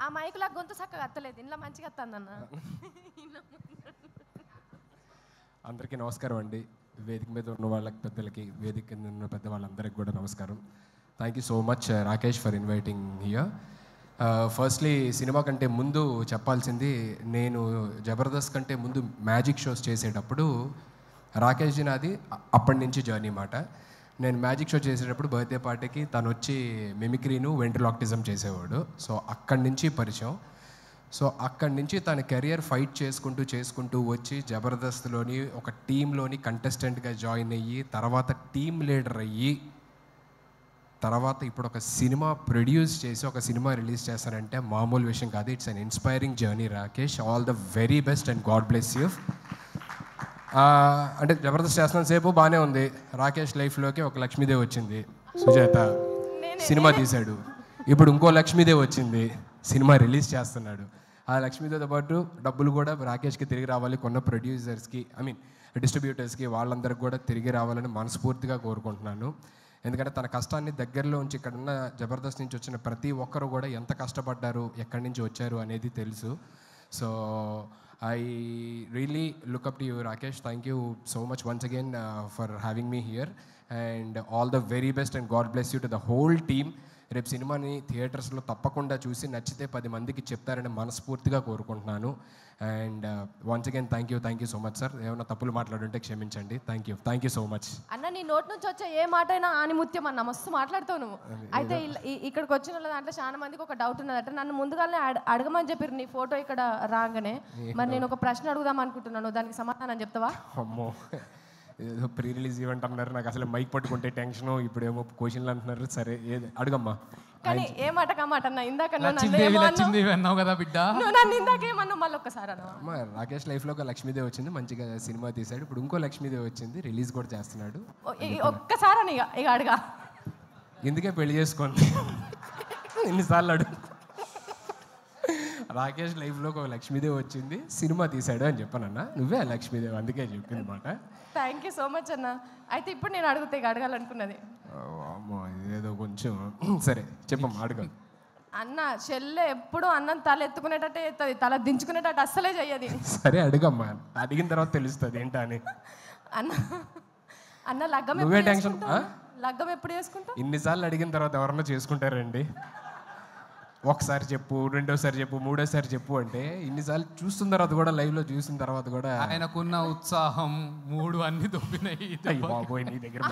ఆ మైకులా గొంతు చక్కగా అత్తలేదు, ఇంట్లో మంచిగా అత్తందన్న. అందరికీ నమస్కారం అండి. వేదిక మీద ఉన్న వాళ్ళకి, పెద్దలకి, వేదిక కింద ఉన్న పెద్ద వాళ్ళందరికీ కూడా నమస్కారం. Thank you so much Rakesh for inviting here. Firstly cinema కంటే ముందు చెప్పాల్సింది, నేను జబర్దస్త్ కంటే ముందు మ్యాజిక్ షోస్ చేసేటప్పుడు రాకేష్ జీ నాది అప్పటి నుంచి జర్నీ మాట. నేను మ్యాజిక్ షో చేసేటప్పుడు బర్త్డే పార్టీకి తను వచ్చి మిమిక్రీను వెంట్రలాక్టిజం చేసేవాడు. సో అక్కడి నుంచి పరిచయం. సో అక్కడి నుంచి తన కెరియర్ ఫైట్ చేసుకుంటూ వచ్చి జబర్దస్త్లోని ఒక టీంలోని కంటెస్టెంట్గా జాయిన్ అయ్యి, తర్వాత టీమ్ లీడర్ అయ్యి, తర్వాత ఇప్పుడు ఒక సినిమా ప్రొడ్యూస్ చేసి ఒక సినిమా రిలీజ్ చేస్తారంటే మామూలు విషయం కాదు. It's an inspiring journey Rakesh. All the very best and God bless you. అంటే జబర్దస్త్ చేస్తున్న సేపు బాగానే ఉంది. రాకేష్ లైఫ్లోకి ఒక లక్ష్మీదేవి వచ్చింది, సుజాత సినిమా తీశాడు. ఇప్పుడు ఇంకో లక్ష్మీదేవి వచ్చింది, సినిమా రిలీజ్ చేస్తున్నాడు. ఆ లక్ష్మీదేవితో పాటు డబ్బులు కూడా రాకేష్కి తిరిగి రావాలి, కొన్న ప్రొడ్యూసర్స్కి, డిస్ట్రిబ్యూటర్స్కి, వాళ్ళందరికీ కూడా తిరిగి రావాలని మనస్ఫూర్తిగా కోరుకుంటున్నాను. ఎందుకంటే తన కష్టాన్ని దగ్గరలో ఉంచి ఇక్కడున్న జబర్దస్త్ నుంచి వచ్చిన ప్రతి ఒక్కరు కూడా ఎంత కష్టపడ్డారు, ఎక్కడి నుంచి వచ్చారు అనేది తెలుసు. So I really look up to you, Rakesh. Thank you so much once again for having me here, and all the very best and God bless you to the whole team. రేపు సినిమాని థియేటర్స్లో తప్పకుండా చూసి నచ్చితే 10 మందికి చెప్తారని మనస్ఫూర్తిగా కోరుకుంటున్నాను. And once again thank you so much sir. ఏమైనా తప్పులు మాట్లాడుంటే క్షమించండి. థ్యాంక్ యూ సో మచ్ అన్న. నీ నోటి నుంచి వచ్చే ఏ మాట అయినా ఆనిముత్యం అన్న, మస్తు మాట్లాడుతావు నువ్వు. అయితే ఇక్కడికి వచ్చిన వాళ్ళ దాంట్లో చాలా మందికి ఒక డౌట్ ఉన్నదట. నన్ను ముందుగానే అడగమని చెప్పారు నీ ఫోటో ఇక్కడ రాగానే. మరి నేను ఒక ప్రశ్న అడుగుదాం అనుకుంటున్నాను, దానికి సమాధానం చెప్తావా? అమ్మో, ఏదో ప్రీ రిలీజ్ ఈవెంట్ అన్నారు, నాకు అసలు మైక్ పట్టుకుంటే టెన్షను, ఇప్పుడేమో క్వశ్చన్లు అంటున్నారు. సరే అడుగమ్మా. కానీ ఏ మాట కమాట అన్న, ఇందాక అన్నావు కదా బిడ్డ, నన్ను ఇందాకేమన్నావు మళ్ళీ ఒక్కసారి అన్న. రాకేష్ లైఫ్లో ఒక లక్ష్మీదేవి వచ్చింది, మంచిగా సినిమా తీశాడు. ఇప్పుడు ఇంకో లక్ష్మీదేవి వచ్చింది, రిలీజ్ కూడా చేస్తున్నాడు. ఒక్కసారి అని ఇక అడగా, ఎందుకే పెళ్లి చేసుకోండి ఇన్నిసార్లు అడుగు. రాకేష్ లైఫ్లో ఒక లక్ష్మీదేవి వచ్చింది, సినిమా తీశాడు అని చెప్పానన్నా. నువ్వే లక్ష్మీదేవి, అందుకే చెప్పింది మాట. థ్యాంక్ యూ సో మచ్ అన్న. అయితే ఇప్పుడు నేను అడుగుతా, ఇక అడగాలనుకున్నది. అమ్మో, ఇదేదో కొంచెం సరే చెప్పమ్మా, అడుగు. అన్న చెల్లె ఎప్పుడు అన్నం తల ఎత్తుకునేటట్టే ఎత్తది, తల దించుకునేటట్టు అస్సలే చెయ్యది. సరే అడుగమ్మా, అడిగిన తర్వాత తెలుస్తుంది ఏంటా అని. అన్న లగ్గం నువ్వే టెన్షన్. లగ్గం ఎప్పుడు చేసుకుంటా? ఇన్నిసార్లు అడిగిన తర్వాత ఎవరన్నా చేసుకుంటారండి? ఒకసారి చెప్పు, రెండోసారి చెప్పు, మూడోసారి చెప్పు అంటే ఇన్నిసార్లు చూస్తున్న తర్వాత కూడా, లైవ్లో చూసిన తర్వాత కూడా ఆయనకున్న ఉత్సాహం, మూడు అన్ని దొబ్బినాయి. బాబోయ్, నీ దగ్గర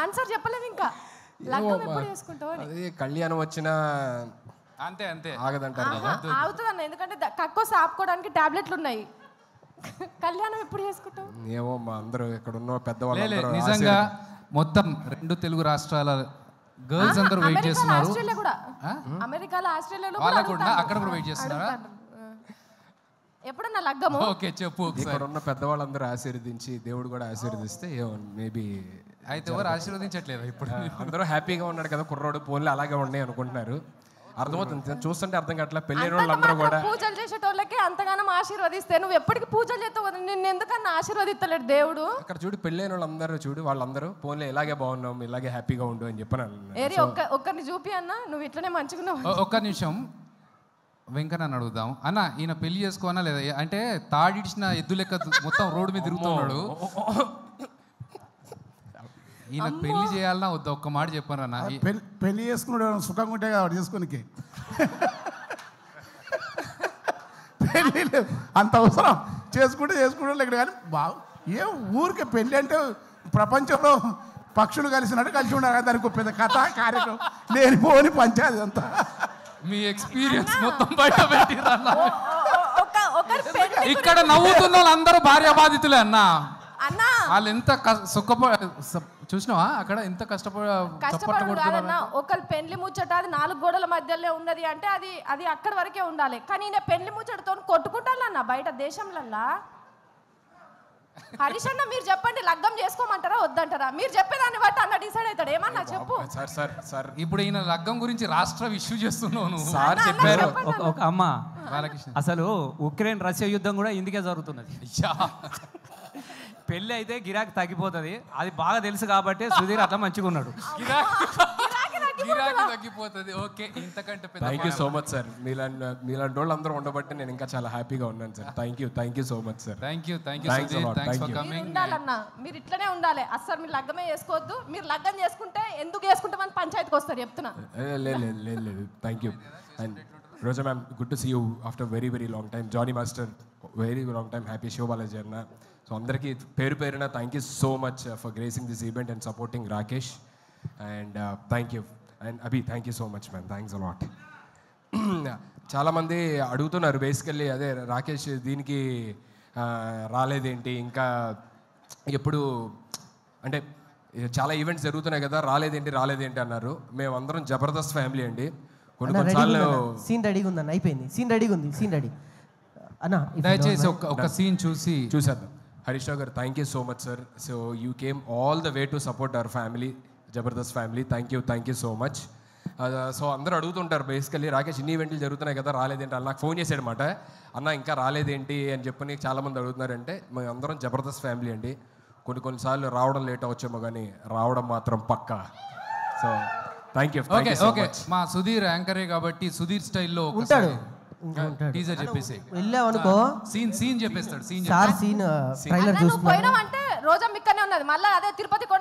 ఆన్సర్ చెప్పలేదు ఇంకా. లగ్గం ఎప్పుడు చేసుకుంటావు? అదే కళ్యాణం వచ్చినా అంతే ఆగదంటారు కదా. ఆగుతుంది అన్న, ఎందుకంటే కక్కోసి ఆపుకోవడానికి టాబ్లెట్లు ఉన్నాయి. కళ్యాణం ఎప్పుడు చేసుకుంటావు? ఏమో మా అందరూ ఇక్కడ ఉన్న పెద్దవాళ్ళు నిజంగా మొత్తం 2 తెలుగు రాష్ట్రాల గర్ల్స్ అందరూ వెయిట్ చేస్తున్నారు. అమెరికాలో, ఆస్ట్రేలియాలో కూడా అక్కడ కూడా వెయిట్ చేస్తున్నారా? ఎప్పుడన్నా లగ్గము? ఓకే చెప్పు. ఇక్కడ ఉన్న పెద్దవాళ్ళందరూ ఆశీర్వదించి, దేవుడు కూడా ఆశీర్వదిస్తే మేబీ. అయితే ఎవరు ఆశీర్వదించట్లేదు ఇప్పుడు? అందరూ హ్యాపీగా ఉన్నాడు కదా కుర్రోడు, పోన్లు అలాగే ఉన్నాయి అనుకుంటున్నారు. అర్థమవుతుంది, చూస్తుంటే అర్థం కావట్లా. పెళ్ళైన వాళ్ళందరూ కూడా పూజలు చేసేటోళ్ళకి అంతగానం ఆశీర్వదిస్తే నువ్వు ఎప్పటికీ పూజలు చేస్తావు, నిన్ను ఎందుకన్నా ఆశీర్వదిస్తలేడు దేవుడు? అక్కడ చూడు, పెళ్ళైన వాళ్ళందరూ చూడు, వాళ్ళందరూ పోన్లే ఇలాగే బాగున్నాం, ఇలాగే హ్యాపీగా ఉండు అని చెప్పాను. ఏరి ఒక్కరిని చూపి అన్న, నువ్వు ఇట్లనే మంచిగున్నావు. ఒక్క నిమిషం వెంకన్న అడుగుదాం. అన్న, ఈయన పెళ్లి చేసుకోనా లేదా? అంటే తాడిడిచిన ఎద్దు లెక్క మొత్తం రోడ్డు మీద తిరుగుతున్నాడు. ఈయన పెళ్లి చేయాలన్నా వద్దా? ఒక్క మాట చెప్పాను అన్న. పెళ్లి చేసుకున్నాడు సుఖంగా ఉంటే కదా చేసుకోనికి. పెళ్ళి అంత అవసరం, చేసుకుంటే ఇక్కడ. కానీ ఏ ఊరికే పెళ్ళి అంటే ప్రపంచంలో పక్షులు కలిసినట్టు కలిసి ఉండాలి. దానికి పెద్ద కథ కార్యక్రమం లేనిపోని పంచాయతీ అంతా. మీ ఎక్స్పీరియన్స్ మొత్తం బయట పెట్టిరన్న. ఇక్కడ నవ్వుతున్న వాళ్ళందరూ భార్య బాధితులే అన్న. వాళ్ళు ఎంత చూసినావా అక్కడ ఎంత కష్టపడుతున్నారు. ఒకళ్ళు పెళ్లి ముచ్చట అది 4 గోడల మధ్యలో ఉన్నది అంటే అది అక్కడి వరకే ఉండాలి. కానీ నేను పెళ్లి ముచ్చటతో కొట్టుకుంటానన్న బయట దేశంలల్లా. హరీష్ అన్న, మీరు చెప్పండి, లగ్గం చేసుకోమంటారా వద్దంటారా? మీరు చెప్పేదాన్ని బట్టి అన్న డిసైడ్ అవుతాడు. ఏమన్నా చెప్పు. సార్ ఇప్పుడు ఈయన లగ్గం గురించి రాష్ట్ర ఇష్యూ చేస్తున్నావు. సార్ చెప్పారు. అమ్మ, అసలు ఉక్రెయిన్ రష్యా యుద్ధం కూడా ఇందుకే జరుగుతున్నది. పెళ్ళి అయితే గిరాకీ తగ్గిపోతుంది, అది బాగా తెలుసు కాబట్టి సుధీర్ అట్లా మంచిగా ఉన్నాడు. తగ్గిపోతుందా? తగ్గిపోతుంది. ఓకే, ఇంతకంటే పెద్ద thank you so much sir. మీలాంటి వాళ్ళు అందరూ ఉండబట్టి నేను ఇంకా చాలా హ్యాపీగా ఉన్నాను sir. Thank you so much sir. Thank you Thanks a Sudheer, lot. Thanks Thank for you. Coming. ఉండాలన్నా మీరు ఇట్లనే ఉండాలి. అస్సలు మీరు లగ్గమే చేసుకోవద్దు. మీరు లగ్గం చేసుకుంటే ఎందుకు చేసుకుంటామని పంచాయతీకి వస్తారు చెప్తున్నా. లేదు thank you. And Roja ma'am, good to see you after very very long time. Jani master, very long time. Happy Sivabalaji అన్న. సో అందరికీ పేరున thank you so much for gracing this event and supporting Rakesh. And thank you. And Abhi, thank you so much ma'am. Thanks a lot. చాలామంది అడుగుతున్నారు basically, అదే రాకేష్ దీనికి రాలేదేంటి, ఇంకా ఎప్పుడు అంటే చాలా ఈవెంట్స్ జరుగుతున్నాయి కదా, రాలేదేంటి అన్నారు. మేమందరం జబర్దస్త్ ఫ్యామిలీ అండి. కొన్నిసార్లు సీన్ రెడీగా ఉందన్న, అయిపోయింది. సీన్ రెడీ అన్న. దయచేసి ఒక సీన్ చూసేద్దాం. హరీష్ రావు గారు, thank you so much sir. So you came all the way to support our family, Jabardasth family. Thank you so much. So అందరూ అడుగుతుంటారు బేసికల్లీ, రాకేష్ ఇన్ని ఈవెంట్లు జరుగుతున్నాయి కదా, రాలేదేంటి అని. నాకు ఫోన్ చేశాడు అనమాట, అన్న ఇంకా రాలేదేంటి అని చెప్పని చాలామంది అడుగుతున్నారంటే, మేము అందరం జబర్దస్త్ ఫ్యామిలీ అండి. కొన్నిసార్లు రావడం లేట్ అవచ్చేమో కానీ రావడం మాత్రం పక్కా. So thank you. ఓకే, మా సుధీర్ యాంకరే కాబట్టి సుధీర్ స్టైల్లో ఉంటాడు. టీజర్ చెప్పేసి వెళ్ళావు అనుకో, సీన్ చెప్పేస్తాడు. సార్ సీన్ ట్రైలర్ నువ్వు చూస్తున్నా. పోయినావంటే రోజా మిక్కనే ఉన్నది. మళ్ళీ అదే తిరుపతి కొండ